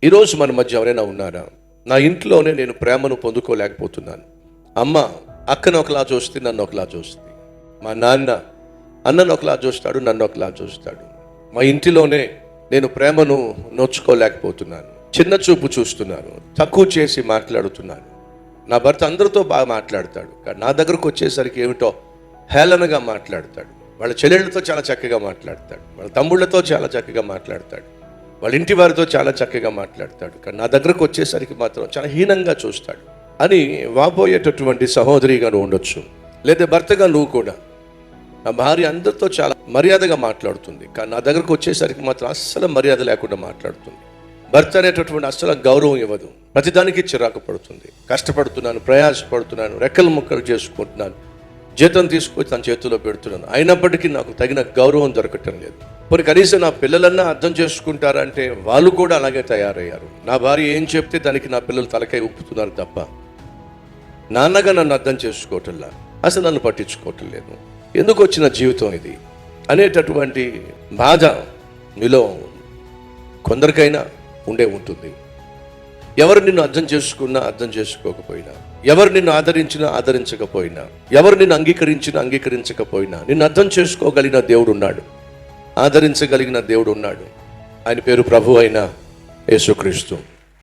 ఈరోజు మన మధ్య ఎవరైనా ఉన్నారా? నా ఇంట్లోనే నేను ప్రేమను పొందుకోలేకపోతున్నాను. అమ్మ అక్కను ఒకలా చూస్తే నన్ను ఒకలా చూస్తుంది. మా నాన్న అన్నను ఒకలా చూస్తాడు, నన్ను ఒకలా చూస్తాడు. మా ఇంటిలోనే నేను ప్రేమను నోచుకోలేకపోతున్నాను. చిన్న చూపు చూస్తున్నాను, తక్కువ చేసి మాట్లాడుతున్నాను. నా భర్త అందరితో బాగా మాట్లాడతాడు, కానీ నా దగ్గరకు వచ్చేసరికి ఏమిటో హేళనగా మాట్లాడతాడు. వాళ్ళ చెల్లెళ్ళతో చాలా చక్కగా మాట్లాడతాడు, వాళ్ళ తమ్ముళ్ళతో చాలా చక్కగా మాట్లాడతాడు, వాళ్ళ ఇంటి వారితో చాలా చక్కగా మాట్లాడతాడు, కానీ నా దగ్గరకు వచ్చేసరికి మాత్రం చాలా హీనంగా చూస్తాడు అని వాపోయేటటువంటి సహోదరిగా నువ్వు ఉండొచ్చు. లేదా భర్తగా నువ్వు కూడా, నా భార్య అందరితో చాలా మర్యాదగా మాట్లాడుతుంది, కానీ నా దగ్గరకు వచ్చేసరికి మాత్రం అస్సలు మర్యాద లేకుండా మాట్లాడుతుంది. భర్త అనేటటువంటి అస్సలు గౌరవం ఇవ్వదు, ప్రతిదానికి చిరాకు పడుతుంది. కష్టపడుతున్నాను, ప్రయాసపడుతున్నాను, రెక్కలు ముక్కలు చేసుకుంటున్నాను, జీతం తీసుకొని తన చేతిలో పెడుతున్నాను, అయినప్పటికీ నాకు తగిన గౌరవం దొరకటం లేదు. కొన్ని కనీసం నా పిల్లలన్నా అర్థం చేసుకుంటారంటే వాళ్ళు కూడా అలాగే తయారయ్యారు. నా భార్య ఏం చెప్తే దానికి నా పిల్లలు తలకాయ ఊపుతున్నారు తప్ప నాన్నగా నన్ను అర్థం చేసుకోవటంలా, అసలు నన్ను పట్టించుకోవటం లేదు. ఎందుకు వచ్చిన జీవితం ఇది అనేటటువంటి బాధ మీలో కొందరికైనా ఉండే ఉంటుంది. ఎవరు నిన్ను అర్థం చేసుకున్నా అర్థం చేసుకోకపోయినా, ఎవరు నిన్ను ఆదరించినా ఆదరించకపోయినా, ఎవరు నిన్ను అంగీకరించినా అంగీకరించకపోయినా, నిన్ను అర్థం చేసుకోగలిగిన దేవుడు ఉన్నాడు, ఆదరించగలిగిన దేవుడు ఉన్నాడు. ఆయన పేరు ప్రభు అయిన యేసుక్రీస్తు.